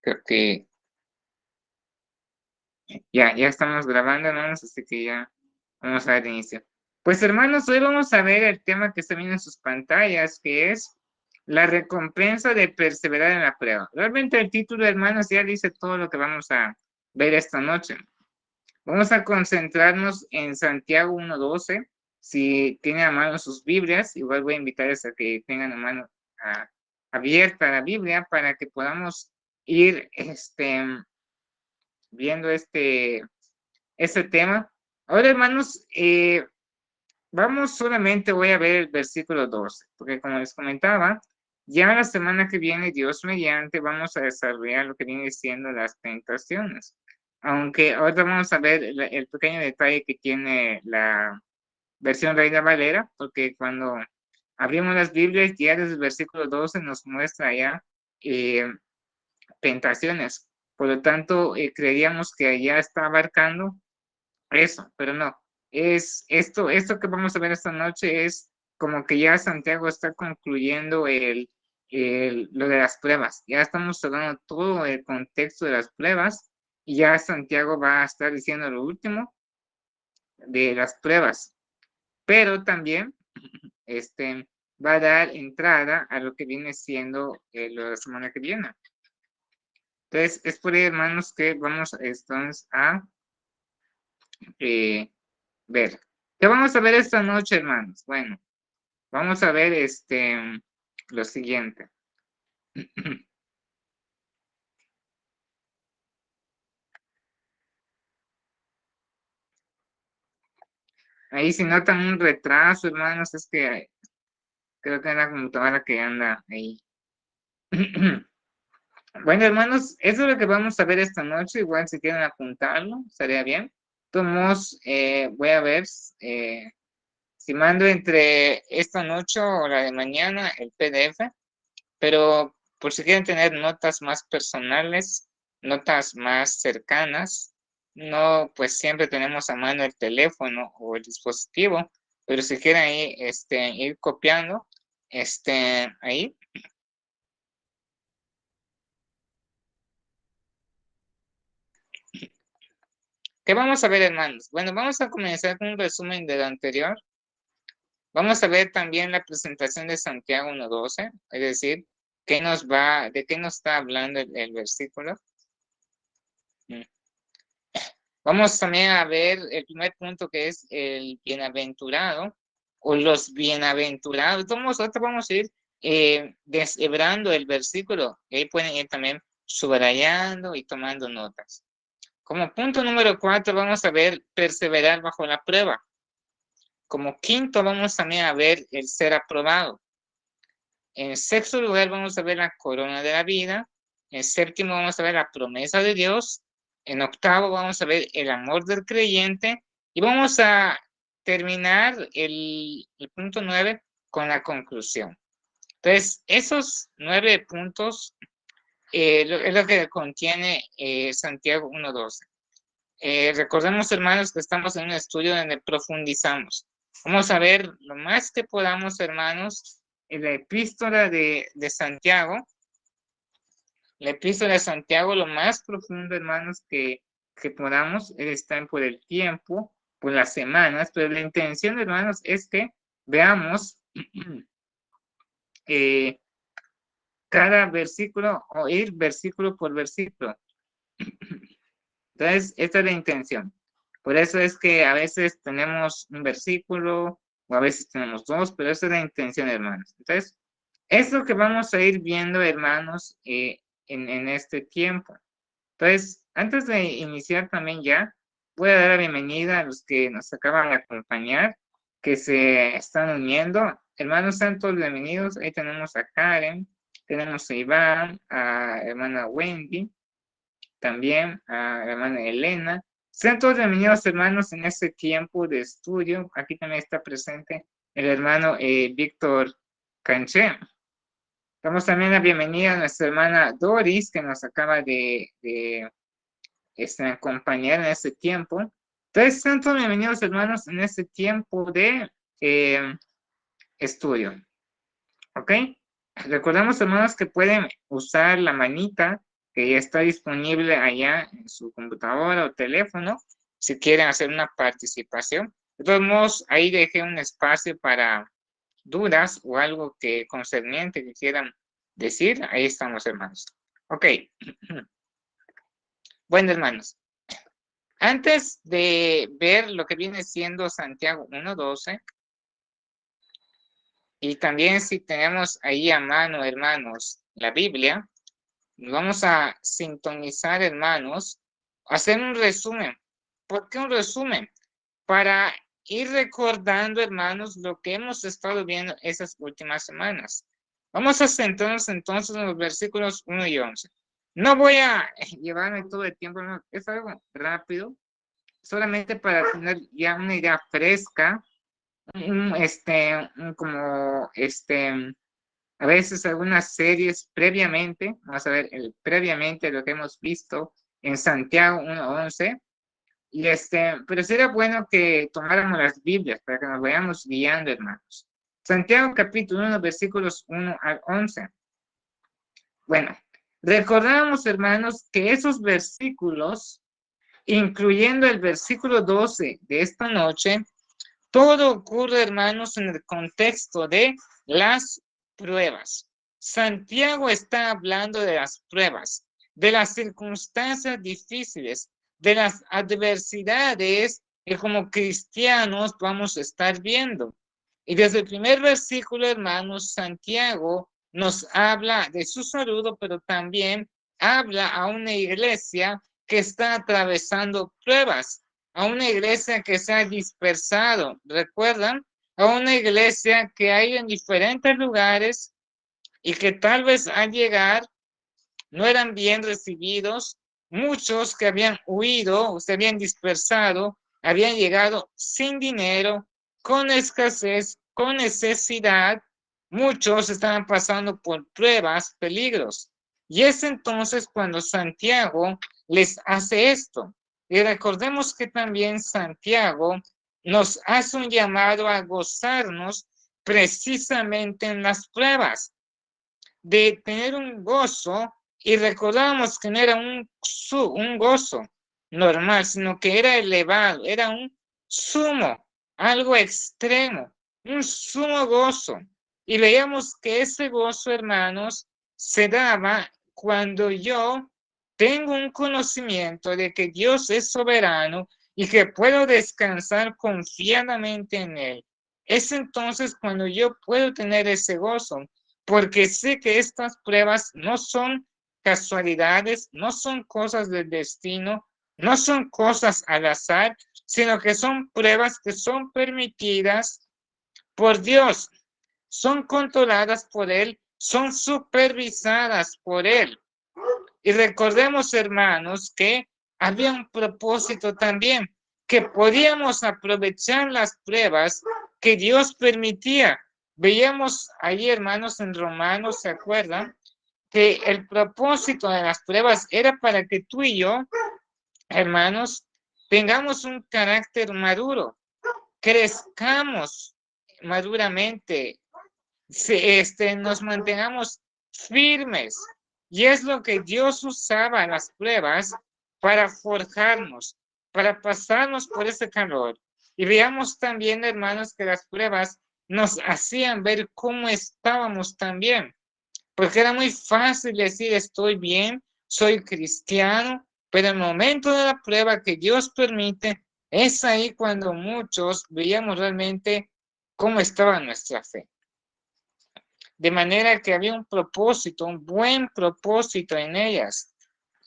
Creo que ya estamos grabando, hermanos, así que ya vamos a dar inicio. Pues, hermanos, hoy vamos a ver el tema que está viendo en sus pantallas, que es la recompensa de perseverar en la prueba. Realmente el título, hermanos, ya dice todo lo que vamos a ver esta noche. Vamos a concentrarnos en Santiago 1:12. Si tienen a mano sus Biblias, igual voy a invitarles a que tengan a mano abierta la Biblia para que podamos ir viendo este tema. Ahora, hermanos, voy a ver el versículo 12, porque como les comentaba, ya la semana que viene, Dios mediante, vamos a desarrollar lo que viene siendo las tentaciones. Aunque ahora vamos a ver el pequeño detalle que tiene la versión Reina Valera, porque cuando abrimos las Biblias, ya desde el versículo 12 nos muestra ya eh, tentaciones. Por lo tanto, creeríamos que allá está abarcando eso, pero no. Es esto que vamos a ver esta noche es como que ya Santiago está concluyendo lo de las pruebas. Ya estamos hablando todo el contexto de las pruebas y ya Santiago va a estar diciendo lo último de las pruebas. Pero también va a dar entrada a lo que viene siendo lo de la semana que viene. Entonces, es por ahí, hermanos, que vamos entonces a ver. ¿Qué vamos a ver esta noche, hermanos? Bueno, vamos a ver lo siguiente. Ahí si notan un retraso, hermanos, es que creo que es la computadora que anda ahí. Bueno, hermanos, eso es lo que vamos a ver esta noche. Igual si quieren apuntarlo, estaría bien. Tomos, voy a ver si mando entre esta noche o la de mañana el PDF, pero por si quieren tener notas más personales, notas más cercanas, no, pues siempre tenemos a mano el teléfono o el dispositivo, pero si quieren ahí, ir copiando, ahí. ¿Qué vamos a ver, hermanos? Bueno, vamos a comenzar con un resumen de lo anterior. Vamos a ver también la presentación de Santiago 1:12, es decir, de qué nos está hablando el versículo. Mm. Vamos también a ver el primer punto que es el bienaventurado o los bienaventurados. Nosotros vamos a ir deshebrando el versículo. Ahí pueden ir también subrayando y tomando notas. Como punto número 4 vamos a ver perseverar bajo la prueba. Como quinto vamos también a ver el ser aprobado. En sexto lugar vamos a ver la corona de la vida. En séptimo vamos a ver la promesa de Dios. En octavo vamos a ver el amor del creyente. Y vamos a terminar el punto 9 con la conclusión. Entonces, esos 9 puntos es lo que contiene Santiago 1:12. Recordemos, hermanos, que estamos en un estudio donde profundizamos. Vamos a ver lo más que podamos, hermanos, en la epístola de Santiago. La epístola de Santiago, lo más profundo, hermanos, que podamos, está por el tiempo, por las semanas, pero la intención, hermanos, es que veamos cada versículo o ir versículo por versículo. Entonces, esta es la intención. Por eso es que a veces tenemos un versículo o a veces tenemos dos, pero esa es la intención, hermanos. Entonces, es lo que vamos a ir viendo, hermanos, en este tiempo. Entonces, antes de iniciar también ya, voy a dar la bienvenida a los que nos acaban de acompañar, que se están uniendo. Hermanos, sean todos bienvenidos. Ahí tenemos a Karen, tenemos a Iván, a hermana Wendy, también a la hermana Elena. Sean todos bienvenidos, hermanos, en este tiempo de estudio. Aquí también está presente el hermano Víctor Canché. Damos también la bienvenida a nuestra hermana Doris, que nos acaba de acompañar en este tiempo. Entonces, sean todos bienvenidos, hermanos, en este tiempo de estudio. ¿Ok? Recordemos, hermanos, que pueden usar la manita que ya está disponible allá en su computadora o teléfono, si quieren hacer una participación. De todos modos, ahí dejé un espacio para dudas o algo que concerniente que quieran decir. Ahí estamos, hermanos. Ok. Bueno, hermanos, antes de ver lo que viene siendo Santiago 1:12, y también si tenemos ahí a mano, hermanos, la Biblia, vamos a sintonizar, hermanos, hacer un resumen. ¿Por qué un resumen? Para ir recordando, hermanos, lo que hemos estado viendo esas últimas semanas. Vamos a centrarnos entonces en los versículos 1 y 11. No voy a llevarme todo el tiempo, hermanos, es algo rápido, solamente para tener ya una idea fresca, como a veces algunas series previamente, vamos a ver previamente lo que hemos visto en Santiago 1:11, y pero sería bueno que tomáramos las Biblias para que nos vayamos guiando, hermanos. Santiago capítulo 1, versículos 1 al 11. Bueno, recordamos, hermanos, que esos versículos, incluyendo el versículo 12 de esta noche, todo ocurre, hermanos, en el contexto de las pruebas. Santiago está hablando de las pruebas, de las circunstancias difíciles, de las adversidades que como cristianos vamos a estar viendo. Y desde el primer versículo, hermanos, Santiago nos habla de su saludo, pero también habla a una iglesia que está atravesando pruebas, a una iglesia que se ha dispersado, ¿recuerdan? A una iglesia que hay en diferentes lugares y que tal vez al llegar no eran bien recibidos. Muchos que habían huido o se habían dispersado, habían llegado sin dinero, con escasez, con necesidad. Muchos estaban pasando por pruebas, peligros. Y es entonces cuando Santiago les hace esto. Y recordemos que también Santiago nos hace un llamado a gozarnos precisamente en las pruebas, de tener un gozo, y recordamos que no era un gozo normal, sino que era elevado, era un sumo, algo extremo, un sumo gozo. Y veíamos que ese gozo, hermanos, se daba cuando yo tengo un conocimiento de que Dios es soberano y que puedo descansar confiadamente en Él. Es entonces cuando yo puedo tener ese gozo, porque sé que estas pruebas no son casualidades, no son cosas del destino, no son cosas al azar, sino que son pruebas que son permitidas por Dios, son controladas por Él, son supervisadas por Él. Y recordemos, hermanos, que había un propósito también, que podíamos aprovechar las pruebas que Dios permitía. Veíamos ahí, hermanos, en Romanos, ¿se acuerdan? Que el propósito de las pruebas era para que tú y yo, hermanos, tengamos un carácter maduro, crezcamos maduramente, nos mantengamos firmes. Y es lo que Dios usaba en las pruebas para forjarnos, para pasarnos por ese calor. Y veamos también, hermanos, que las pruebas nos hacían ver cómo estábamos también. Porque era muy fácil decir estoy bien, soy cristiano, pero el momento de la prueba que Dios permite, es ahí cuando muchos veíamos realmente cómo estaba nuestra fe. De manera que había un propósito, un buen propósito en ellas.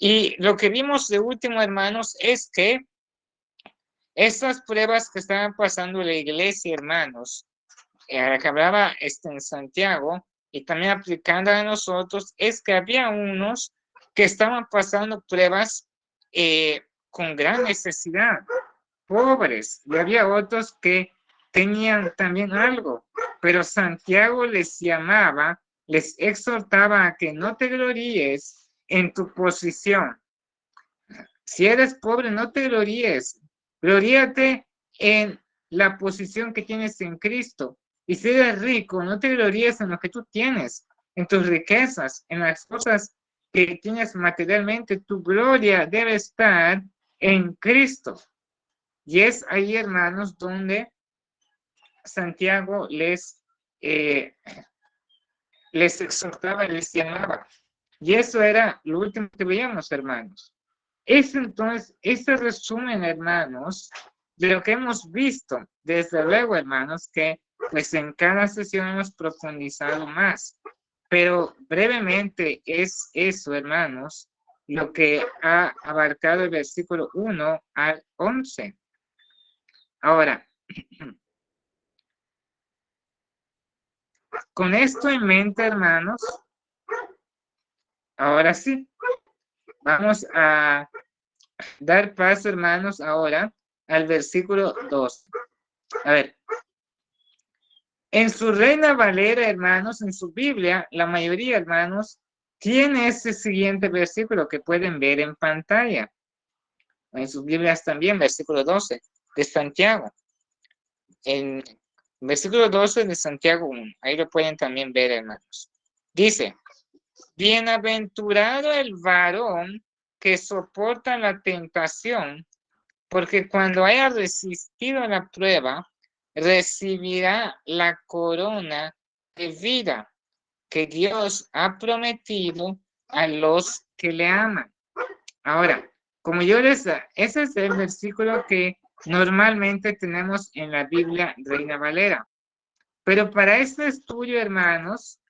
Y lo que vimos de último, hermanos, es que estas pruebas que estaban pasando la iglesia, hermanos, a la que hablaba en Santiago, y también aplicando a nosotros, es que había unos que estaban pasando pruebas con gran necesidad, pobres, y había otros que tenían también algo, pero Santiago les llamaba, les exhortaba a que no te gloríes en tu posición. Si eres pobre, no te gloríes, gloríate en la posición que tienes en Cristo. Y si eres rico, no te gloríes en lo que tú tienes, en tus riquezas, en las cosas que tienes materialmente, tu gloria debe estar en Cristo. Y es ahí, hermanos, donde Santiago les exhortaba, les llamaba. Y eso era lo último que veíamos, hermanos. Es entonces, este resumen, hermanos, de lo que hemos visto. Desde luego, hermanos, que pues en cada sesión hemos profundizado más. Pero brevemente es eso, hermanos, lo que ha abarcado el versículo 1 al 11. Ahora, con esto en mente, hermanos, ahora sí, vamos a dar paso, hermanos, ahora al versículo 2. A ver, en su Reina Valera, hermanos, en su Biblia, la mayoría, hermanos, tiene este siguiente versículo que pueden ver en pantalla. En sus Biblias también, versículo 12 de Santiago. En versículo 12 de Santiago 1, ahí lo pueden también ver, hermanos. Dice, bienaventurado el varón que soporta la tentación, porque cuando haya resistido la prueba, recibirá la corona de vida que Dios ha prometido a los que le aman. Ahora, como yo ese es el versículo que normalmente tenemos en la Biblia Reina Valera. Pero para este estudio, hermanos,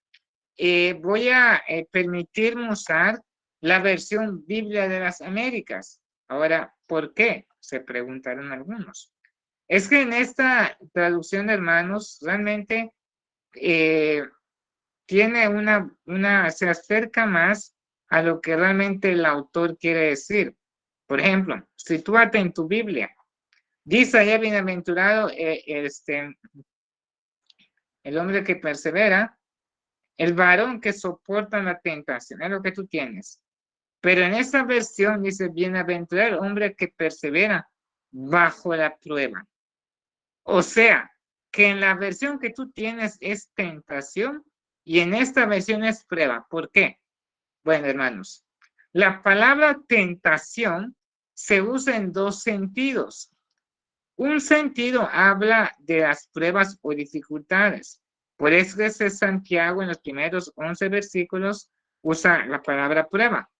voy a permitirme usar la versión Biblia de las Américas. Ahora, ¿por qué? Se preguntaron algunos. Es que en esta traducción, hermanos, realmente tiene se acerca más a lo que realmente el autor quiere decir. Por ejemplo, sitúate en tu Biblia. Dice allá, bienaventurado el hombre que persevera, el varón que soporta la tentación, es lo que tú tienes. Pero en esta versión dice, bienaventurado el hombre que persevera bajo la prueba. O sea, que en la versión que tú tienes es tentación y en esta versión es prueba. ¿Por qué? Bueno, hermanos, la palabra tentación se usa en dos sentidos. Un sentido habla de las pruebas o dificultades. Por eso es Santiago en los primeros 11 versículos usa la palabra prueba.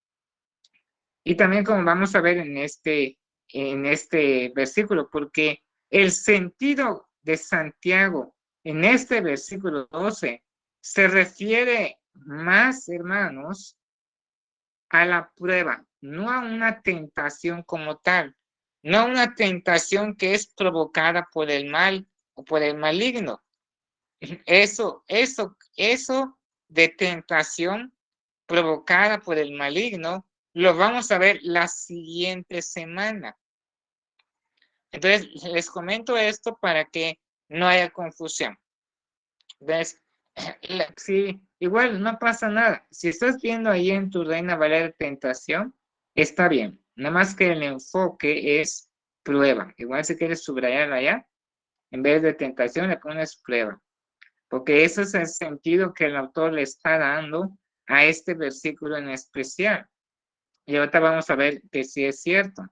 Y también como vamos a ver en este versículo, porque el sentido de Santiago en este versículo 12 se refiere más, hermanos, a la prueba, no a una tentación como tal, no a una tentación que es provocada por el mal o por el maligno. Eso de tentación provocada por el maligno, lo vamos a ver la siguiente semana. Entonces, les comento esto para que no haya confusión. ¿Ves? Sí, igual no pasa nada. Si estás viendo ahí en tu Reina Valera tentación, está bien. Nada más que el enfoque es prueba. Igual si quieres subrayarla allá, en vez de tentación le pones prueba. Porque ese es el sentido que el autor le está dando a este versículo en especial. Y ahorita vamos a ver que sí es cierto.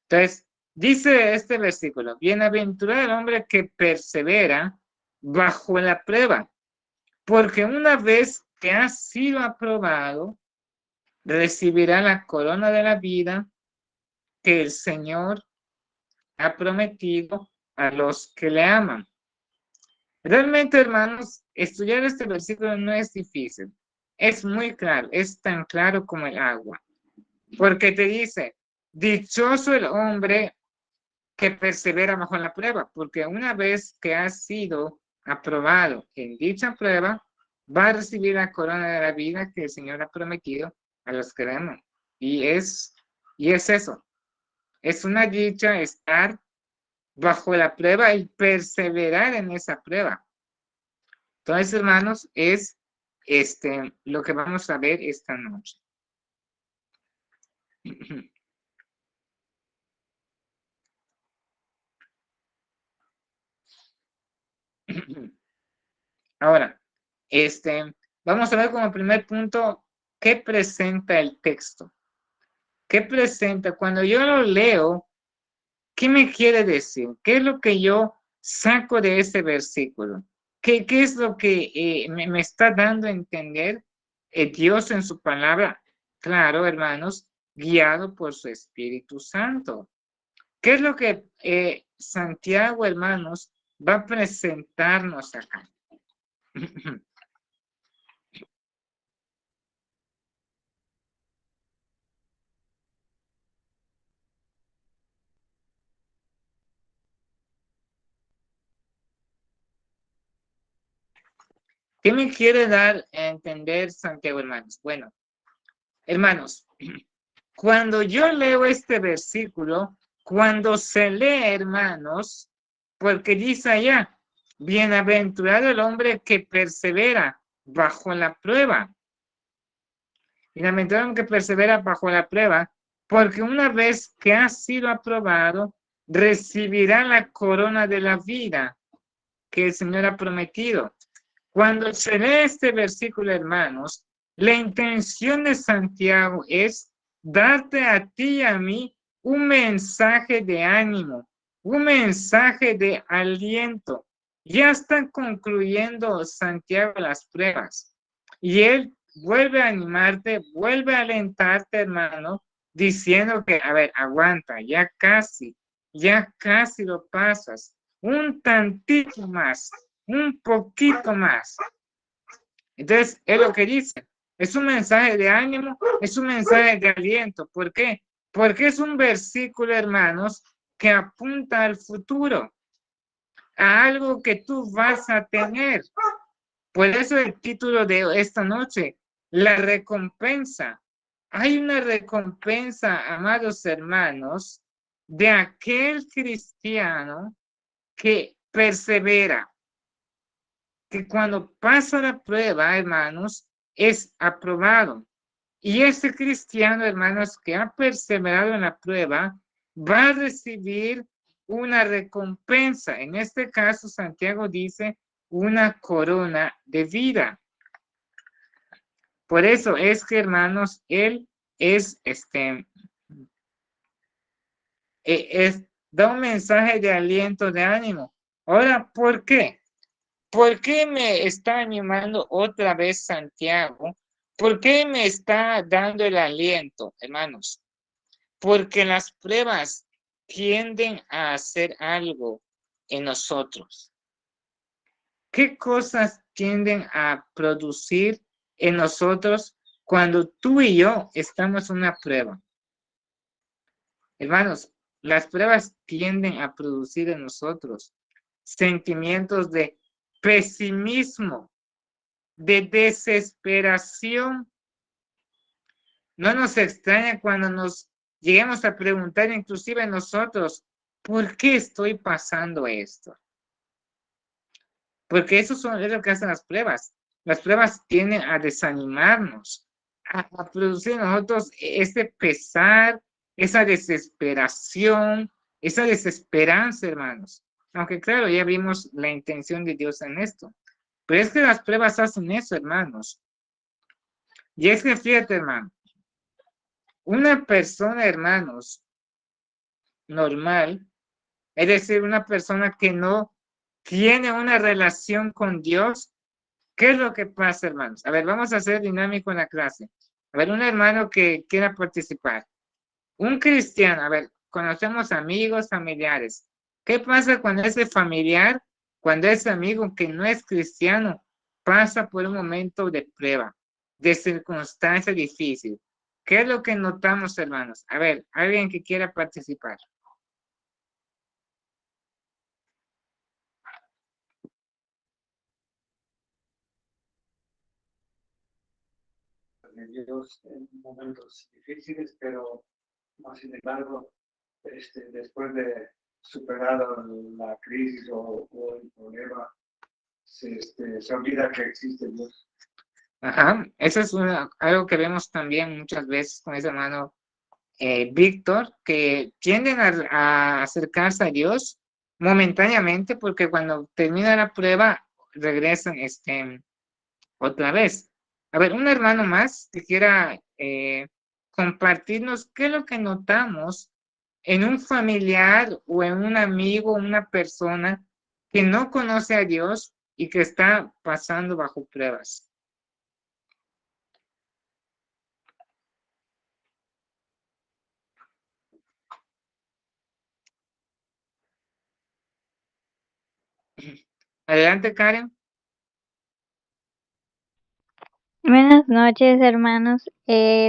Entonces, dice este versículo, bienaventurado el hombre que persevera bajo la prueba, porque una vez que ha sido aprobado, recibirá la corona de la vida que el Señor ha prometido a los que le aman. Realmente, hermanos, estudiar este versículo no es difícil. Es muy claro, es tan claro como el agua. Porque te dice, dichoso el hombre que persevera bajo la prueba, porque una vez que ha sido aprobado en dicha prueba, va a recibir la corona de la vida que el Señor ha prometido a los que le aman. Y es eso. Es una dicha estar bajo la prueba y perseverar en esa prueba. Entonces, hermanos, es lo que vamos a ver esta noche. Ahora, vamos a ver como primer punto ¿qué presenta el texto? ¿Qué presenta? Cuando yo lo leo, ¿qué me quiere decir? ¿Qué es lo que yo saco de ese versículo? ¿Qué es lo que me está dando a entender Dios en su palabra? Claro, hermanos, guiado por su Espíritu Santo. ¿Qué es lo que Santiago, hermanos, va a presentarnos acá? ¿Qué me quiere dar a entender Santiago, hermanos? Bueno, hermanos, cuando yo leo este versículo, cuando se lee, hermanos, porque dice allá, bienaventurado el hombre que persevera bajo la prueba. Bienaventurado el hombre que persevera bajo la prueba, porque una vez que ha sido aprobado, recibirá la corona de la vida que el Señor ha prometido. Cuando se lee este versículo, hermanos, la intención de Santiago es darte a ti y a mí un mensaje de ánimo, un mensaje de aliento. Ya están concluyendo Santiago las pruebas y él vuelve a animarte, vuelve a alentarte, hermano, diciendo que, a ver, aguanta, ya casi lo pasas, un tantito más, un poquito más. Entonces, es lo que dice. Es un mensaje de ánimo, es un mensaje de aliento. ¿Por qué? Porque es un versículo, hermanos, que apunta al futuro, a algo que tú vas a tener. Por eso el título de esta noche, la recompensa. Hay una recompensa, amados hermanos, de aquel cristiano que persevera, que cuando pasa la prueba, hermanos, es aprobado. Y ese cristiano, hermanos, que ha perseverado en la prueba, va a recibir una recompensa. En este caso, Santiago dice una corona de vida. Por eso es que, hermanos, él es da un mensaje de aliento, de ánimo. Ahora, ¿por qué? ¿Por qué me está animando otra vez Santiago? ¿Por qué me está dando el aliento, hermanos? Porque las pruebas tienden a hacer algo en nosotros. ¿Qué cosas tienden a producir en nosotros cuando tú y yo estamos en una prueba? Hermanos, las pruebas tienden a producir en nosotros sentimientos de pesimismo, de desesperación. No nos extraña cuando nos lleguemos a preguntar, inclusive nosotros, ¿por qué estoy pasando esto? Porque eso es lo que hacen las pruebas. Las pruebas tienden a desanimarnos, a producir en nosotros ese pesar, esa desesperación, esa desesperanza, hermanos. Aunque claro, ya vimos la intención de Dios en esto. Pero es que las pruebas hacen eso, hermanos. Y es que fíjate, hermano, una persona, hermanos, normal, es decir, una persona que no tiene una relación con Dios, ¿qué es lo que pasa, hermanos? A ver, vamos a hacer dinámico en la clase. A ver, un hermano que quiera participar. Un cristiano, a ver, conocemos amigos, familiares. ¿Qué pasa cuando ese familiar, cuando ese amigo que no es cristiano, pasa por un momento de prueba, de circunstancia difícil? ¿Qué es lo que notamos, hermanos? A ver, alguien que quiera participar. Ellos en momentos difíciles, pero no, sin embargo, después de superar la crisis o el problema, se olvida que existe Dios. Ajá, eso es algo que vemos también muchas veces con ese hermano Víctor, que tienden a acercarse a Dios momentáneamente porque cuando termina la prueba regresan otra vez. A ver, un hermano más que quiera compartirnos qué es lo que notamos en un familiar o en un amigo, una persona que no conoce a Dios y que está pasando bajo pruebas. Adelante, Karen. Buenas noches, hermanos.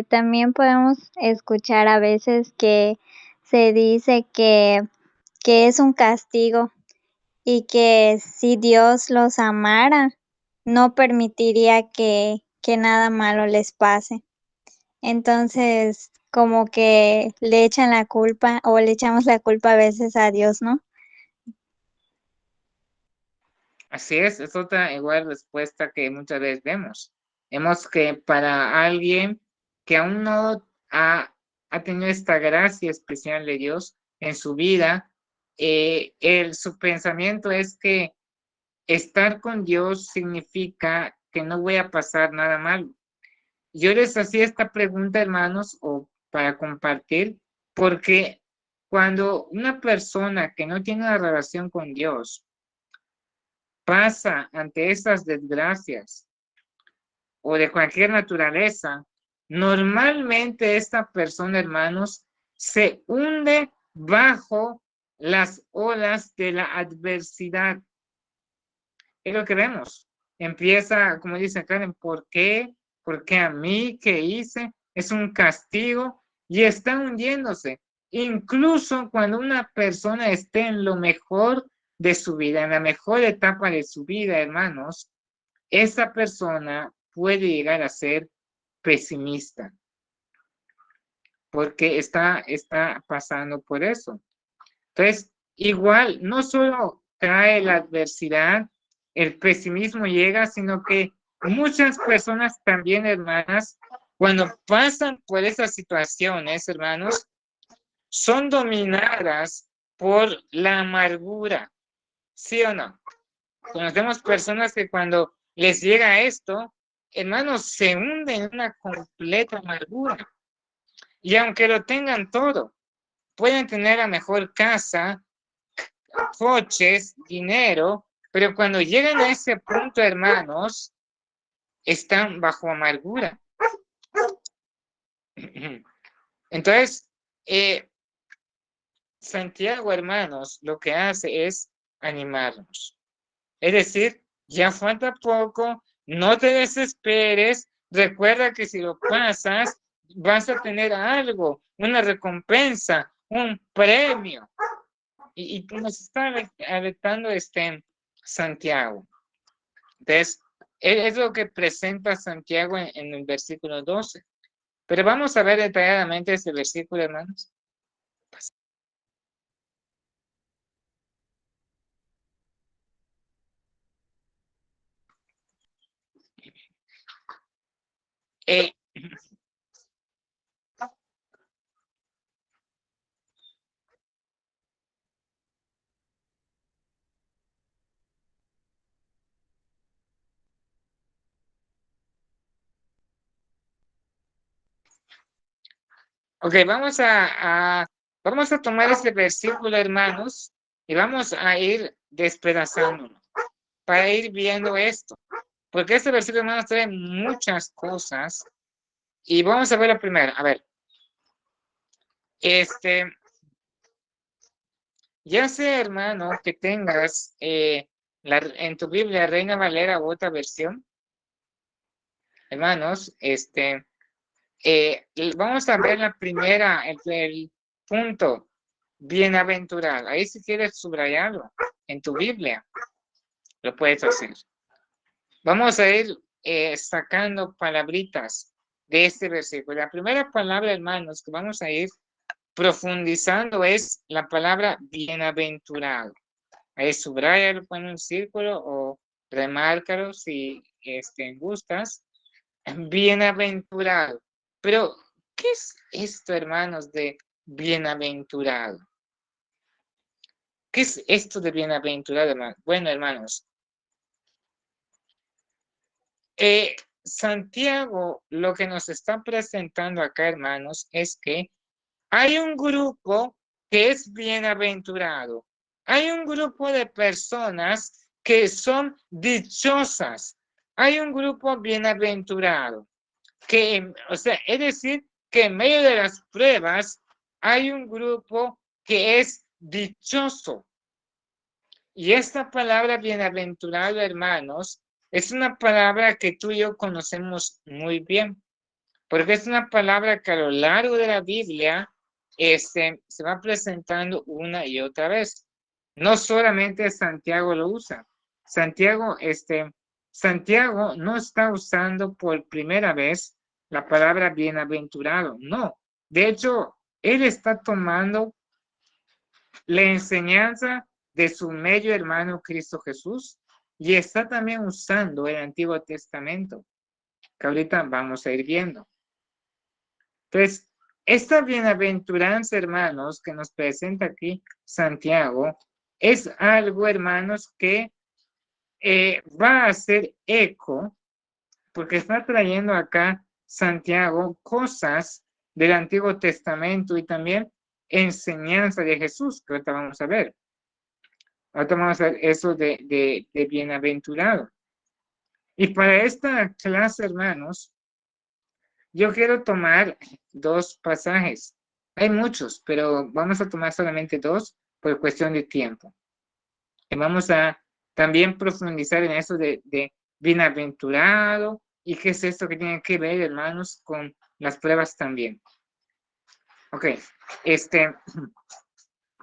También podemos escuchar a veces que se dice que es un castigo y que si Dios los amara, no permitiría que nada malo les pase. Entonces, como que le echan la culpa o le echamos la culpa a veces a Dios, ¿no? Así es otra igual respuesta que muchas veces vemos. Vemos que para alguien que aún no ha tenido esta gracia especial de Dios en su vida, su pensamiento es que estar con Dios significa que no voy a pasar nada malo. Yo les hacía esta pregunta, hermanos, o para compartir, porque cuando una persona que no tiene una relación con Dios pasa ante estas desgracias o de cualquier naturaleza, normalmente esta persona, hermanos, se hunde bajo las olas de la adversidad. Es lo que vemos. Empieza, como dice Karen, ¿por qué? ¿Por qué a mí? ¿Qué hice? Es un castigo y está hundiéndose. Incluso cuando una persona esté en lo mejor de su vida, en la mejor etapa de su vida, hermanos, esa persona puede llegar a ser pesimista porque está pasando por eso. Entonces, igual, no solo trae la adversidad, el pesimismo llega, sino que muchas personas también, hermanas, cuando pasan por esas situaciones, hermanos, son dominadas por la amargura, ¿sí o no? Conocemos personas que cuando les llega esto, hermanos, se hunden en una completa amargura. Y aunque lo tengan todo, pueden tener la mejor casa, coches, dinero, pero cuando llegan a ese punto, hermanos, están bajo amargura. Entonces, Santiago, hermanos, lo que hace es animarnos. Es decir, ya falta poco, no te desesperes, recuerda que si lo pasas, vas a tener algo, una recompensa, un premio. Y nos está alertando Santiago. Entonces, es lo que presenta Santiago en el versículo 12. Pero vamos a ver detalladamente este versículo, hermanos. Eh, ok, vamos a tomar este versículo, hermanos, y vamos a ir despedazándolo para ir viendo esto. Porque este versículo, hermanos, trae muchas cosas. Y vamos a ver la primera. A ver, ya sea, hermano, que tengas en tu Biblia Reina Valera u otra versión, hermanos, vamos a ver la primera, el punto, bienaventurado. Ahí si quieres subrayarlo en tu Biblia, lo puedes hacer. Vamos a ir sacando palabritas de este versículo. La primera palabra, hermanos, que vamos a ir profundizando es la palabra bienaventurado. Ahí subrayalo, pon un círculo o remárcalo si gustas. Bienaventurado. Pero, ¿qué es esto, hermanos, de bienaventurado? ¿Qué es esto de bienaventurado, hermanos? Bueno, hermanos, Santiago lo que nos está presentando acá, hermanos, es que hay un grupo que es bienaventurado. Hay un grupo de personas que son dichosas. Hay un grupo bienaventurado. O sea, es decir, que en medio de las pruebas hay un grupo que es dichoso. Y esta palabra bienaventurado, hermanos, es una palabra que tú y yo conocemos muy bien, porque es una palabra que a lo largo de la Biblia se va presentando una y otra vez. No solamente Santiago lo usa. Santiago no está usando por primera vez la palabra bienaventurado, no. De hecho, él está tomando la enseñanza de su medio hermano Cristo Jesús y está también usando el Antiguo Testamento, que ahorita vamos a ir viendo. Entonces, esta bienaventuranza, hermanos, que nos presenta aquí Santiago, es algo, hermanos, que va a hacer eco, porque está trayendo acá Santiago cosas del Antiguo Testamento y también enseñanza de Jesús, que ahorita vamos a ver. Ahorita vamos a ver eso de bienaventurado. Y para esta clase, hermanos, yo quiero tomar dos pasajes. Hay muchos, pero vamos a tomar solamente dos por cuestión de tiempo. Y vamos a también profundizar en eso de bienaventurado y qué es esto que tiene que ver, hermanos, con las pruebas también. Ok,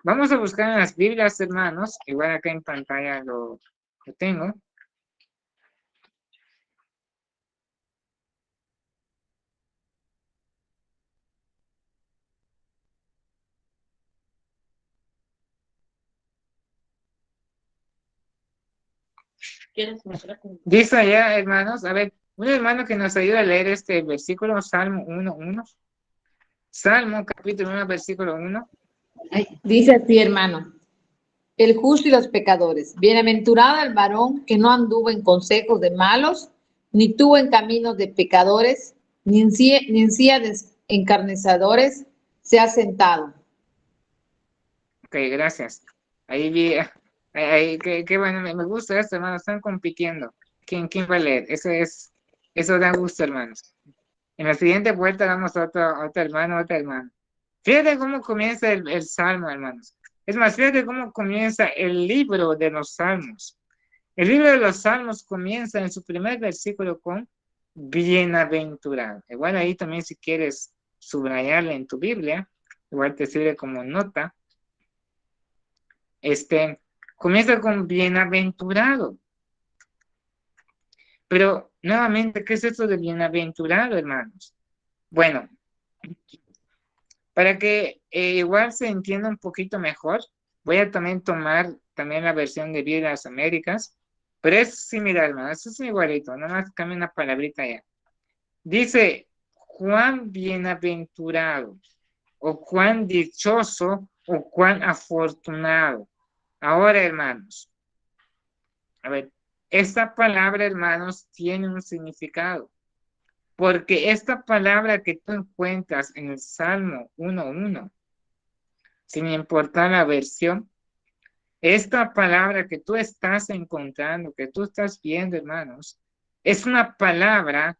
vamos a buscar en las Biblias, hermanos. Igual acá en pantalla lo tengo. Dice allá, hermanos, a ver, un hermano que nos ayuda a leer este versículo, Salmo 1:1. Salmo capítulo 1, versículo 1. Dice así, hermano. El justo y los pecadores. Bienaventurado el varón que no anduvo en consejos de malos, ni tuvo en caminos de pecadores, ni en silla de encarnizadores se ha sentado. Ok, gracias. Ahí vi, qué bueno, me gusta esto, hermanos, están compitiendo. ¿Quién va a leer? Eso da gusto, hermanos. En la siguiente vuelta damos a otro hermano. Fíjate cómo comienza el Salmo, hermanos. Es más, fíjate cómo comienza el libro de los Salmos. El libro de los Salmos comienza en su primer versículo con bienaventurado. Igual ahí también si quieres subrayarle en tu Biblia, igual te sirve como nota. Comienza con bienaventurado. Pero nuevamente, ¿qué es eso de bienaventurado, hermanos? Bueno, para que igual se entienda un poquito mejor, voy a también tomar también la versión de Vida de las Américas, pero es similar, hermanos, es igualito, nada más cambia una palabrita ya. Dice, cuán bienaventurado, o cuán dichoso, o cuán afortunado. Ahora, hermanos, a ver, esta palabra, hermanos, tiene un significado. Porque esta palabra que tú encuentras en el Salmo 1:1, sin importar la versión, esta palabra que tú estás encontrando, que tú estás viendo, hermanos, es una palabra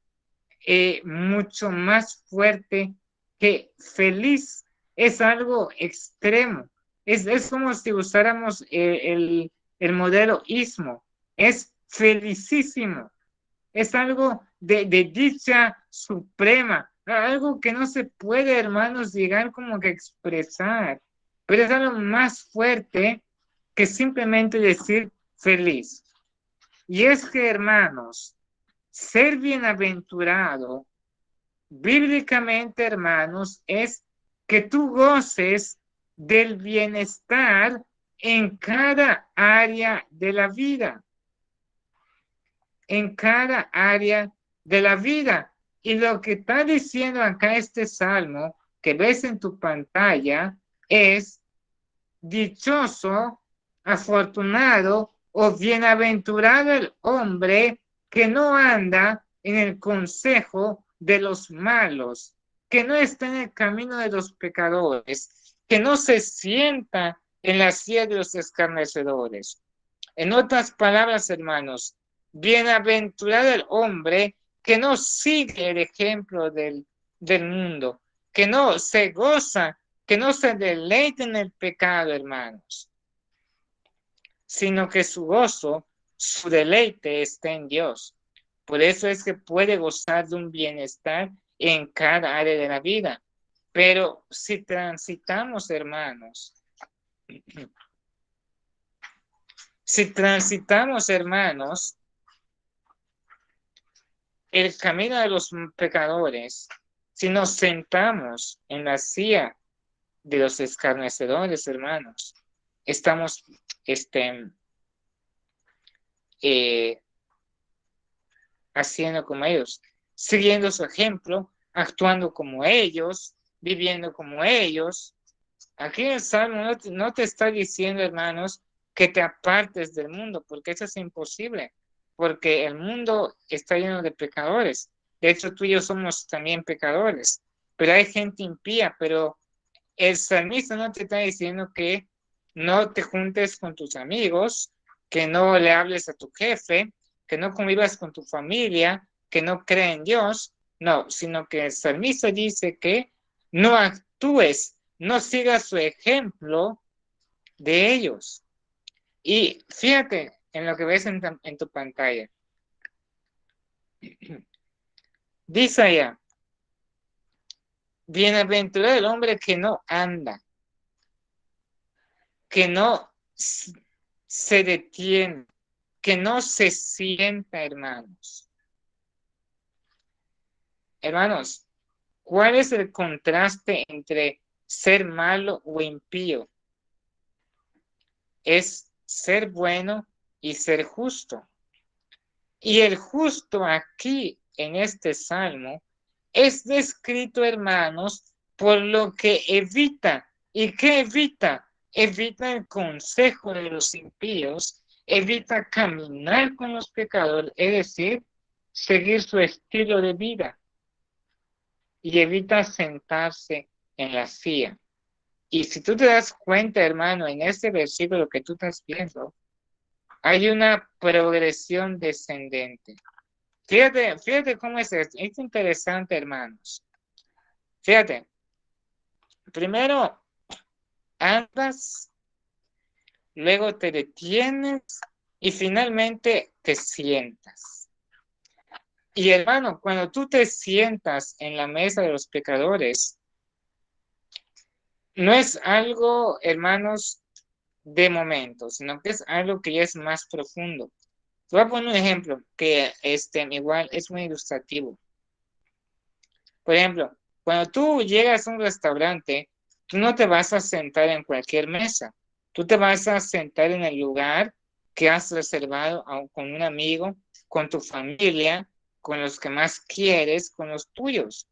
mucho más fuerte que feliz. Es algo extremo. Es como si usáramos el modelo ismo. Es felicísimo. Es algo de dicha suprema, algo que no se puede, hermanos, llegar como que expresar, pero es algo más fuerte que simplemente decir feliz. Y es que, hermanos, ser bienaventurado, bíblicamente, hermanos, es que tú goces del bienestar en cada área de la vida. En cada área de la vida. Y lo que está diciendo acá este salmo que ves en tu pantalla es dichoso, afortunado o bienaventurado el hombre que no anda en el consejo de los malos, que no está en el camino de los pecadores, que no se sienta en la silla de los escarnecedores. En otras palabras, hermanos, bienaventurado el hombre que no sigue el ejemplo del mundo, que no se goza, que no se deleita en el pecado, hermanos, sino que su gozo, su deleite está en Dios. Por eso es que puede gozar de un bienestar en cada área de la vida. Pero si transitamos, hermanos, el camino de los pecadores, si nos sentamos en la silla de los escarnecedores, hermanos, estamos haciendo como ellos, siguiendo su ejemplo, actuando como ellos, viviendo como ellos. Aquí el Salmo no te está diciendo, hermanos, que te apartes del mundo, porque eso es imposible, porque el mundo está lleno de pecadores. De hecho, tú y yo somos también pecadores, pero hay gente impía, pero el salmista no te está diciendo que no te juntes con tus amigos, que no le hables a tu jefe, que no convivas con tu familia, que no crea en Dios. No, sino que el salmista dice que no actúes, no sigas su ejemplo de ellos. Y fíjate en lo que ves en tu pantalla. Dice allá, bienaventurado el hombre que no anda, que no se detiene, que no se sienta, hermanos. Hermanos, ¿cuál es el contraste entre ser malo o impío? Es ser bueno y ser justo. Y el justo aquí en este salmo es descrito, hermanos, por lo que evita. ¿Y qué evita? Evita el consejo de los impíos, evita caminar con los pecadores, es decir, seguir su estilo de vida, y evita sentarse en la silla. Y si tú te das cuenta, hermano, en este versículo que tú estás viendo, hay una progresión descendente. Fíjate cómo es esto. Es interesante, hermanos. Fíjate, primero andas, luego te detienes y finalmente te sientas. Y hermano, cuando tú te sientas en la mesa de los pecadores, no es algo, hermanos, de momento, sino que es algo que ya es más profundo. Te voy a poner un ejemplo que igual es muy ilustrativo. Por ejemplo, cuando tú llegas a un restaurante, tú no te vas a sentar en cualquier mesa. Tú te vas a sentar en el lugar que has reservado con un amigo, con tu familia, con los que más quieres, con los tuyos.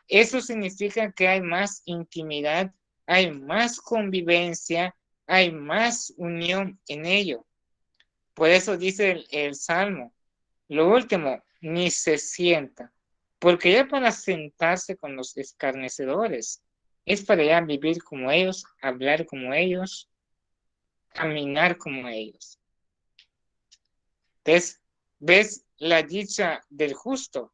Eso significa que hay más intimidad, hay más convivencia, hay más unión en ello. Por eso dice el Salmo, lo último, ni se sienta, porque ya para sentarse con los escarnecedores, es para ya vivir como ellos, hablar como ellos, caminar como ellos. Entonces, ves la dicha del justo,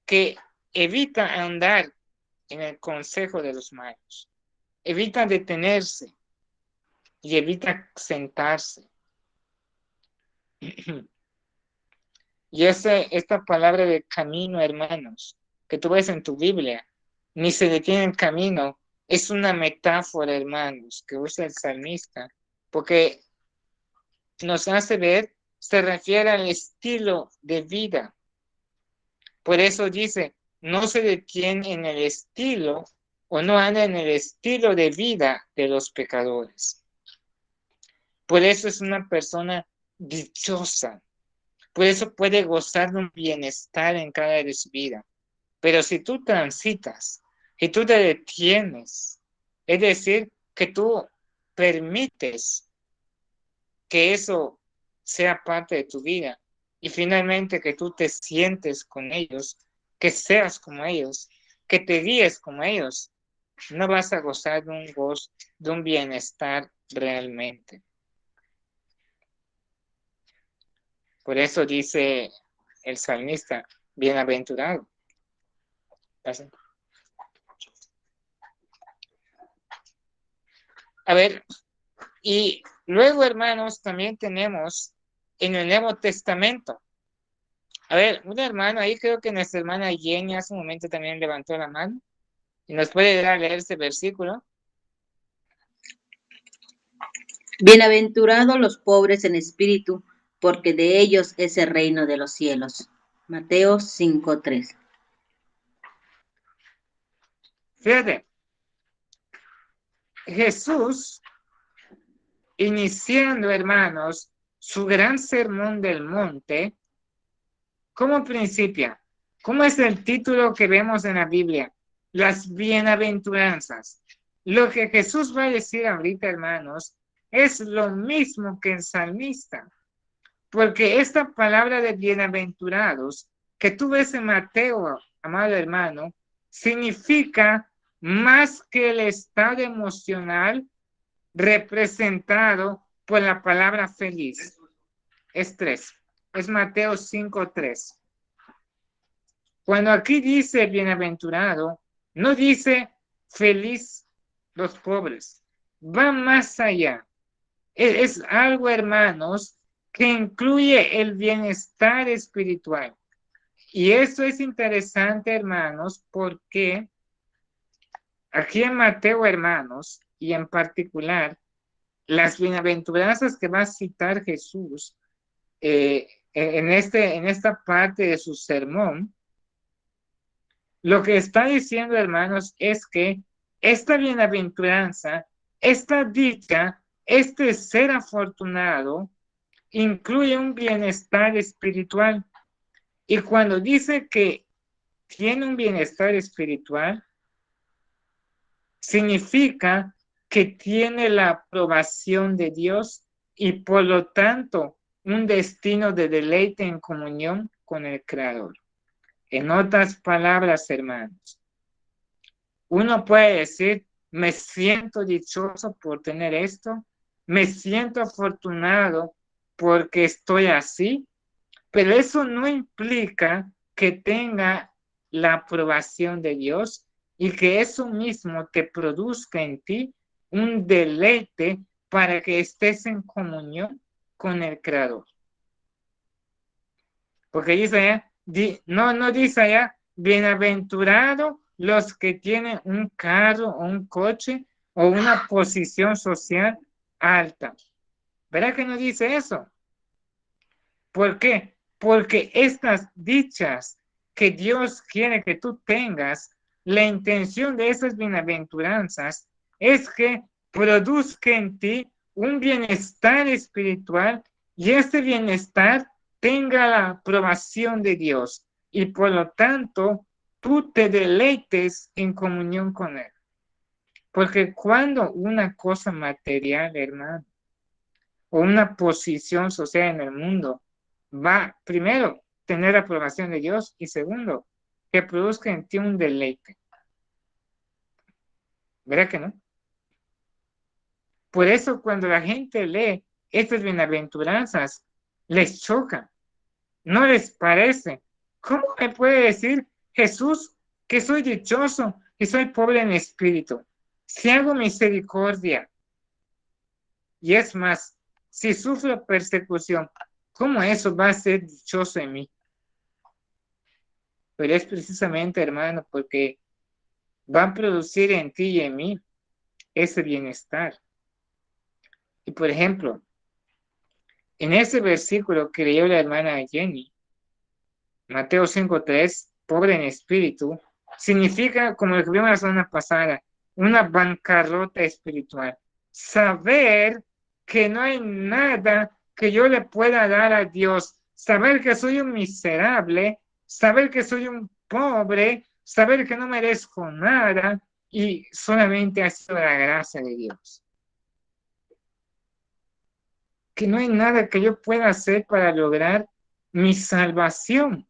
que evita andar en el consejo de los malos, evita detenerse y evita sentarse. Y esta palabra de camino, hermanos, que tú ves en tu Biblia, ni se detiene en camino, es una metáfora, hermanos, que usa el salmista, porque nos hace ver, se refiere al estilo de vida. Por eso dice, no se detiene en el estilo o no anda en el estilo de vida de los pecadores. Por eso es una persona dichosa. Por eso puede gozar de un bienestar en cada área de su vida. Pero si tú transitas y tú te detienes, es decir, que tú permites que eso sea parte de tu vida, y finalmente que tú te sientes con ellos, que seas como ellos, que te guíes como ellos, no vas a gozar de un gozo, de un bienestar realmente. Por eso dice el salmista, bienaventurado. A ver, y luego, hermanos, también tenemos en el Nuevo Testamento. A ver, un hermano, ahí creo que nuestra hermana Jenny hace un momento también levantó la mano y nos puede dar a leer este versículo. Bienaventurados los pobres en espíritu, porque de ellos es el reino de los cielos. Mateo 5:3. Fíjate, Jesús, iniciando, hermanos, su gran sermón del monte, ¿cómo principia? ¿Cómo es el título que vemos en la Biblia? Las bienaventuranzas. Lo que Jesús va a decir ahorita, hermanos, es lo mismo que el salmista. Porque esta palabra de bienaventurados que tú ves en Mateo, amado hermano, significa más que el estado emocional representado por la palabra feliz. Es 3. Es Mateo 5:3. Cuando aquí dice bienaventurado, no dice feliz los pobres. Va más allá. Es algo, hermanos, que incluye el bienestar espiritual. Y eso es interesante, hermanos, porque aquí en Mateo, hermanos, y en particular, las bienaventuranzas que va a citar Jesús en esta parte de su sermón, lo que está diciendo, hermanos, es que esta bienaventuranza, esta dicha, este ser afortunado, incluye un bienestar espiritual. Y cuando dice que tiene un bienestar espiritual, significa que tiene la aprobación de Dios y por lo tanto un destino de deleite en comunión con el Creador. En otras palabras, hermanos, uno puede decir, me siento dichoso por tener esto, me siento afortunado porque estoy así, pero eso no implica que tenga la aprobación de Dios y que eso mismo te produzca en ti un deleite para que estés en comunión con el Creador. Porque dice allá, no dice allá, bienaventurado los que tienen un carro o un coche o una posición social alta. ¿Verdad que no dice eso? ¿Por qué? Porque estas dichas que Dios quiere que tú tengas, la intención de esas bienaventuranzas es que produzca en ti un bienestar espiritual y este bienestar tenga la aprobación de Dios y por lo tanto tú te deleites en comunión con Él. Porque cuando una cosa material, hermano, o una posición social en el mundo va, primero, tener la aprobación de Dios y segundo, que produzca en ti un deleite. ¿Verdad que no? Por eso cuando la gente lee estas bienaventuranzas, les choca, no les parece. ¿Cómo me puede decir Jesús que soy dichoso y soy pobre en espíritu? Si hago misericordia, y es más, si sufro persecución, ¿cómo eso va a ser dichoso en mí? Pero es precisamente, hermano, porque va a producir en ti y en mí ese bienestar. Y por ejemplo, en ese versículo que leyó la hermana Jenny, Mateo 5:3, pobre en espíritu, significa, como lo que vimos la semana pasada, una bancarrota espiritual. Saber que no hay nada que yo le pueda dar a Dios. Saber que soy un miserable, saber que soy un pobre, saber que no merezco nada y solamente ha sido la gracia de Dios. Que no hay nada que yo pueda hacer para lograr mi salvación.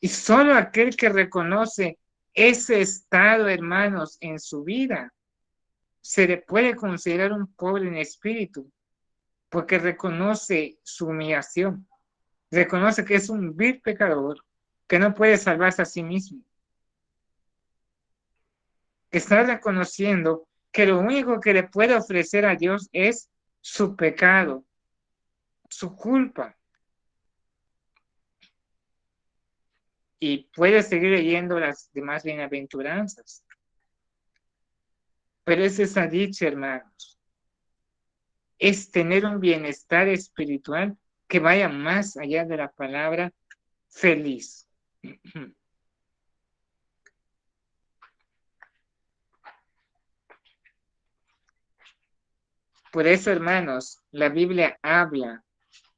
Y solo aquel que reconoce ese estado, hermanos, en su vida, se le puede considerar un pobre en espíritu, porque reconoce su humillación, reconoce que es un vil pecador, que no puede salvarse a sí mismo, que está reconociendo que lo único que le puede ofrecer a Dios es su pecado, su culpa. Y puede seguir leyendo las demás bienaventuranzas. Pero es esa dicha, hermanos, es tener un bienestar espiritual que vaya más allá de la palabra feliz. Por eso, hermanos, la Biblia habla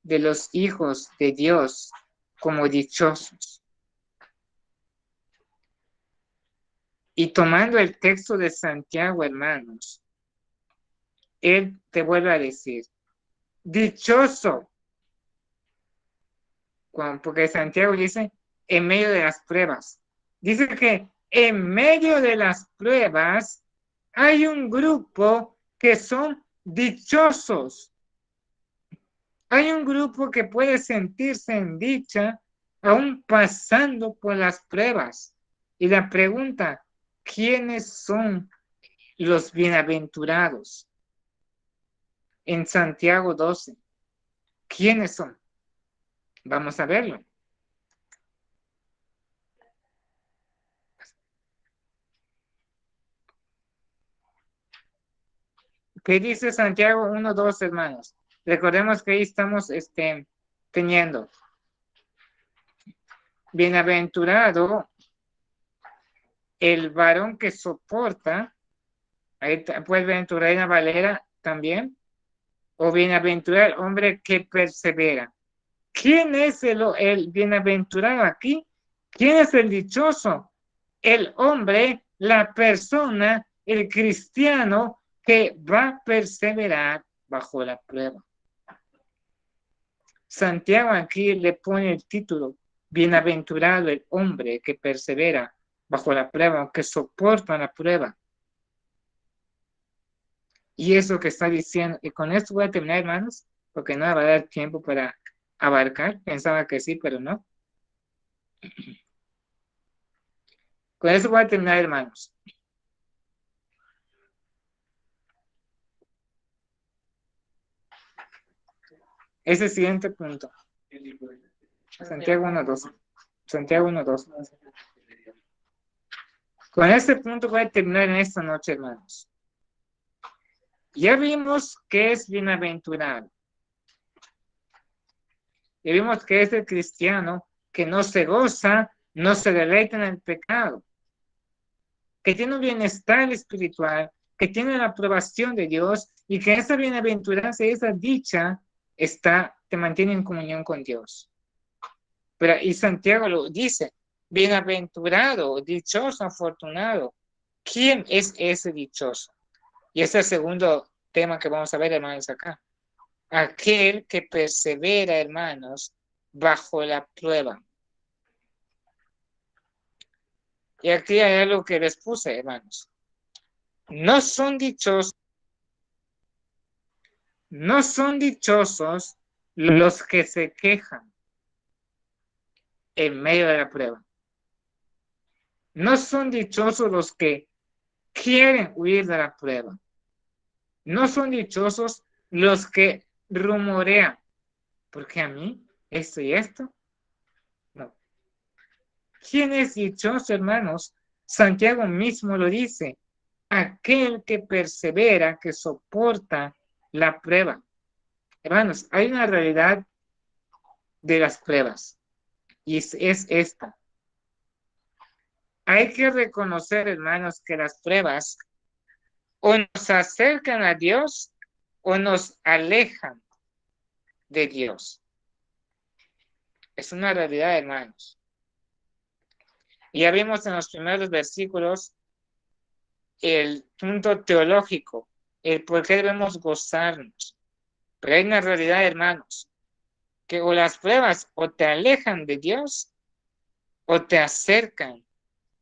de los hijos de Dios como dichosos. Y tomando el texto de Santiago, hermanos, él te vuelve a decir, dichoso, porque Santiago dice, en medio de las pruebas. Dice que en medio de las pruebas hay un grupo que son dichosos. Hay un grupo que puede sentirse en dicha aún pasando por las pruebas. Y la pregunta, ¿quiénes son los bienaventurados? En Santiago 12, ¿quiénes son? Vamos a verlo. ¿Qué dice Santiago 1:2, hermanos? Recordemos que ahí estamos teniendo. Bienaventurado el varón que soporta, ahí puede bienaventurar en la Valera también, o bienaventurado el hombre que persevera. ¿Quién es el bienaventurado aquí? ¿Quién es el dichoso? El hombre, la persona, el cristiano que va a perseverar bajo la prueba. Santiago aquí le pone el título, bienaventurado el hombre que persevera bajo la prueba, que soporta la prueba. Y eso que está diciendo, y con esto voy a terminar, hermanos, porque no va a dar tiempo para abarcar, pensaba que sí, pero no. Con eso voy a terminar, hermanos. Ese siguiente punto. Santiago 1:12. Santiago 1:12. Con este punto voy a terminar en esta noche, hermanos. Ya vimos que es bienaventurado. Ya vimos que es el cristiano que no se goza, no se deleita en el pecado, que tiene un bienestar espiritual, que tiene la aprobación de Dios y que esa bienaventuranza, esa dicha, te mantiene en comunión con Dios. Pero, y Santiago lo dice, bienaventurado, dichoso, afortunado. ¿Quién es ese dichoso? Y ese es el segundo tema que vamos a ver, hermanos, acá. Aquel que persevera, hermanos, bajo la prueba. Y aquí hay algo que les puse, hermanos. No son dichosos los que se quejan en medio de la prueba. No son dichosos los que quieren huir de la prueba. No son dichosos los que rumorean, porque a mí esto y esto. No. ¿Quién es dichoso, hermanos? Santiago mismo lo dice. Aquel que persevera, que soporta la prueba. Hermanos, hay una realidad de las pruebas y es esta. Hay que reconocer, hermanos, que las pruebas o nos acercan a Dios o nos alejan de Dios. Es una realidad, hermanos. Ya vimos en los primeros versículos el punto teológico, el por qué debemos gozarnos. Pero hay una realidad, hermanos. que o las pruebas o te alejan de Dios o te acercan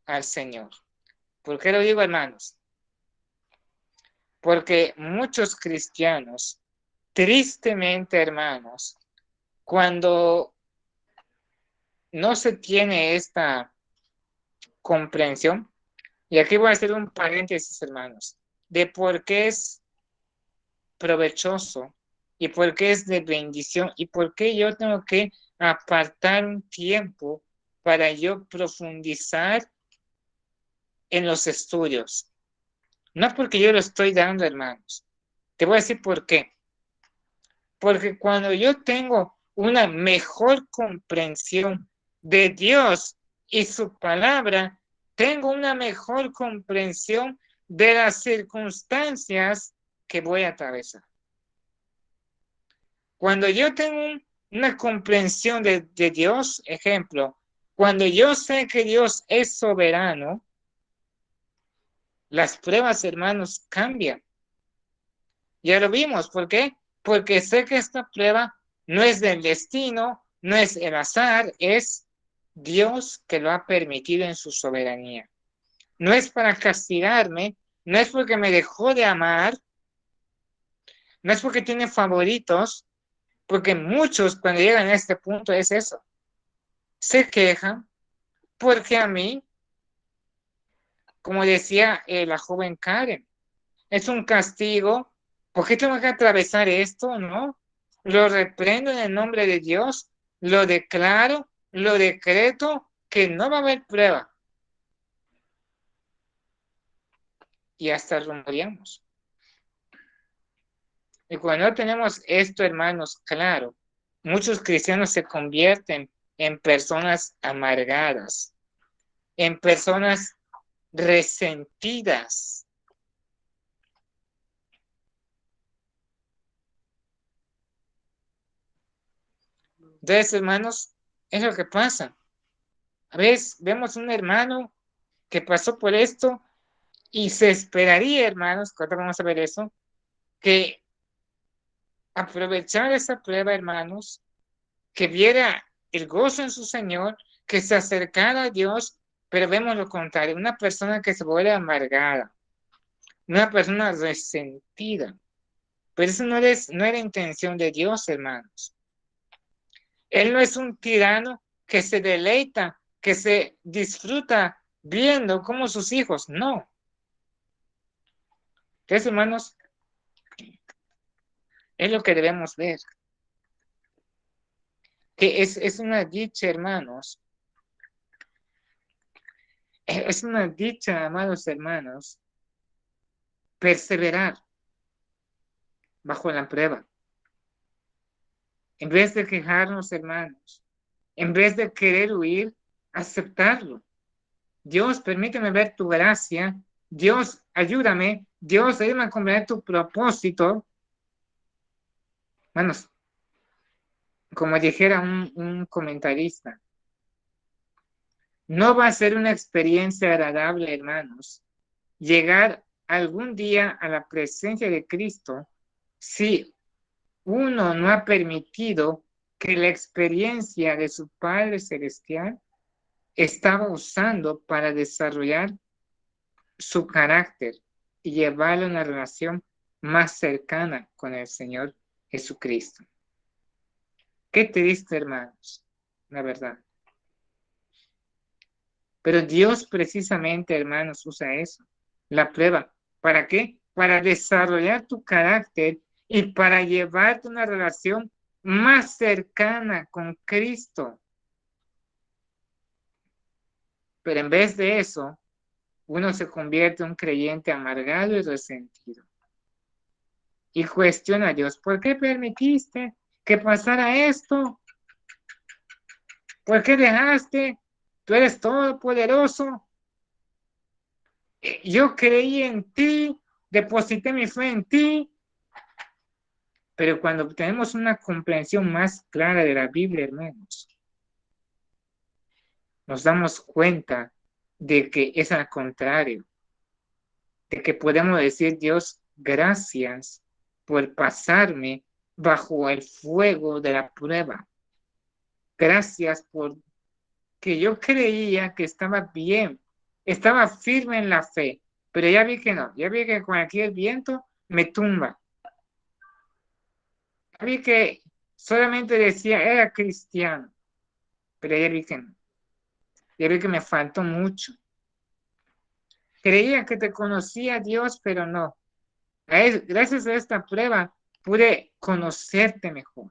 al Señor. ¿Por qué lo digo, hermanos? Porque muchos cristianos, tristemente, hermanos, cuando no se tiene esta comprensión, y aquí voy a hacer un paréntesis, hermanos, de por qué es provechoso y por qué es de bendición y por qué yo tengo que apartar un tiempo para yo profundizar en los estudios. No porque yo lo estoy dando, hermanos. Te voy a decir por qué. Porque cuando yo tengo una mejor comprensión de Dios y su palabra, tengo una mejor comprensión de las circunstancias que voy a atravesar. Cuando yo tengo una comprensión de Dios, ejemplo, cuando yo sé que Dios es soberano, las pruebas, hermanos, cambian. Ya lo vimos, ¿por qué? Porque sé que esta prueba no es del destino, no es el azar, es Dios que lo ha permitido en su soberanía. No es para castigarme, no es porque me dejó de amar, no es porque tiene favoritos, porque muchos cuando llegan a este punto es eso. Se quejan porque a mí, como decía la joven Karen, es un castigo. ¿Por qué tengo que atravesar esto? No. Lo reprendo en el nombre de Dios, lo declaro, lo decreto, que no va a haber prueba. Y hasta rumoreamos. Y cuando tenemos esto, hermanos, claro, muchos cristianos se convierten en personas amargadas, en personas resentidas. Entonces, hermanos, es lo que pasa. A veces vemos un hermano que pasó por esto y se esperaría, hermanos, que ahora vamos a ver eso, que aprovechar esa prueba, hermanos, que viera el gozo en su Señor, que se acercara a Dios, pero vemos lo contrario, una persona que se vuelve amargada, una persona resentida. Pero eso no era intención de Dios, hermanos. Él no es un tirano que se deleita, que se disfruta viendo cómo sus hijos, no. Entonces, hermanos, es lo que debemos ver. Que es una dicha, hermanos. Es una dicha, amados hermanos, perseverar bajo la prueba. En vez de quejarnos, hermanos, en vez de querer huir, aceptarlo. Dios, permíteme ver tu gracia. Dios, ayúdame. Dios, ayúdame a comprender tu propósito. Hermanos, como dijera un comentarista, no va a ser una experiencia agradable, hermanos, llegar algún día a la presencia de Cristo si uno no ha permitido que la experiencia de su Padre Celestial estaba usando para desarrollar su carácter y llevarlo a una relación más cercana con el Señor Jesucristo. Qué triste, hermanos, la verdad. Pero Dios precisamente, hermanos, usa eso, la prueba. ¿Para qué? Para desarrollar tu carácter y para llevarte a una relación más cercana con Cristo. Pero en vez de eso, uno se convierte en un creyente amargado y resentido. Y cuestiona a Dios, ¿por qué permitiste que pasara esto? ¿Por qué dejaste? Tú eres todopoderoso. Yo creí en ti, deposité mi fe en ti. Pero cuando tenemos una comprensión más clara de la Biblia, hermanos, nos damos cuenta de que es al contrario, de que podemos decir, Dios, gracias por pasarme bajo el fuego de la prueba. Gracias por que yo creía que estaba bien, estaba firme en la fe, pero ya vi que no, ya vi que cualquier viento me tumba. Ya vi que solamente decía era cristiano, pero ya vi que no. Ya vi que me faltó mucho. Creía que te conocía a Dios, pero no. Gracias a esta prueba pude conocerte mejor.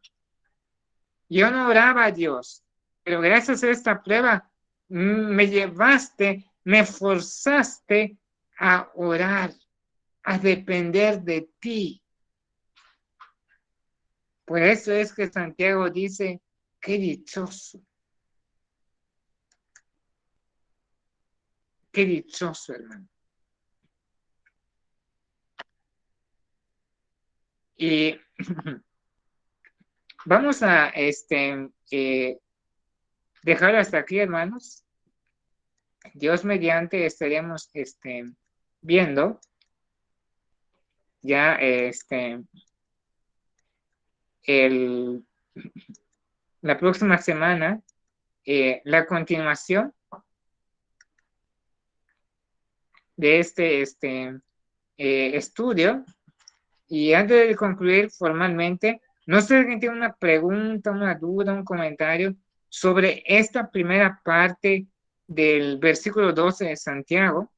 Yo no oraba a Dios, pero gracias a esta prueba me llevaste, me forzaste a orar, a depender de ti. Por eso es que Santiago dice, qué dichoso, hermano. Y vamos a dejar hasta aquí, hermanos. Dios mediante estaríamos viendo ya la próxima semana la continuación de este estudio. Y antes de concluir formalmente, no sé si alguien tiene una pregunta, una duda, un comentario sobre esta primera parte del versículo 12 de Santiago.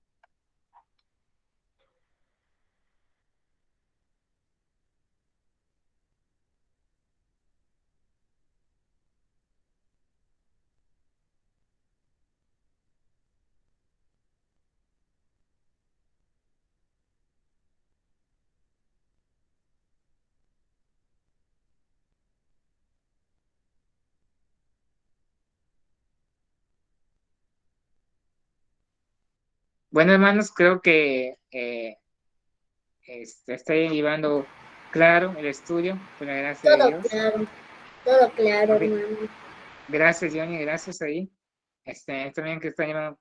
Bueno, hermanos, creo que estoy llevando claro el estudio, por la gracia de Dios. Todo claro, Ok. hermano. Gracias, Johnny, gracias ahí. También que está llevando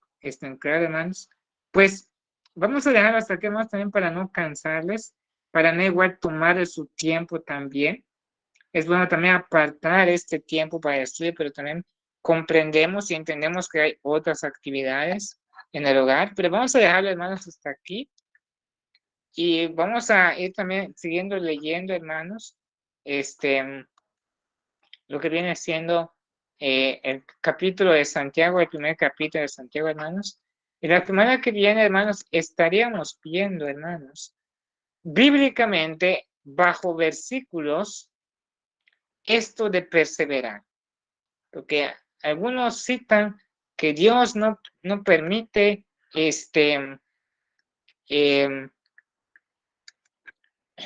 claro, hermanos. Pues vamos a dejar hasta aquí, más también para no cansarles, para no igual tomar de su tiempo también. Es bueno también apartar este tiempo para el estudio, pero también comprendemos y entendemos que hay otras actividades en el hogar, pero vamos a dejarlo, hermanos, hasta aquí. Y vamos a ir también siguiendo leyendo, hermanos, lo que viene siendo el capítulo de Santiago, el primer capítulo de Santiago, hermanos. Y la semana que viene, hermanos, estaríamos viendo, hermanos, bíblicamente, bajo versículos, esto de perseverar. Porque algunos citan que Dios no permite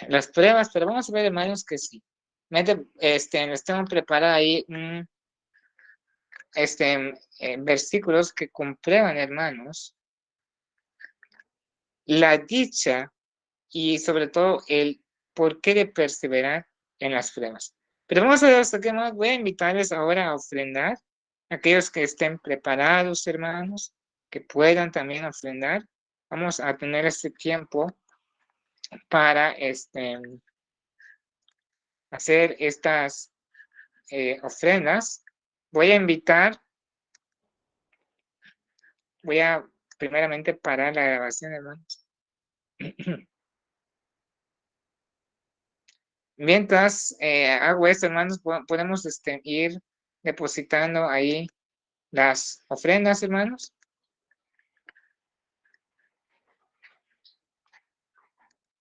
las pruebas, pero vamos a ver, hermanos, que sí. Les tengo preparado ahí versículos que comprueban, hermanos, la dicha y sobre todo el por qué de perseverar en las pruebas. Pero vamos a ver hasta qué más. Voy a invitarles ahora a ofrendar, aquellos que estén preparados, hermanos, que puedan también ofrendar. Vamos a tener este tiempo para hacer estas ofrendas. Voy a primeramente parar la grabación, hermanos. Mientras hago esto, hermanos, podemos ir depositando ahí las ofrendas, hermanos.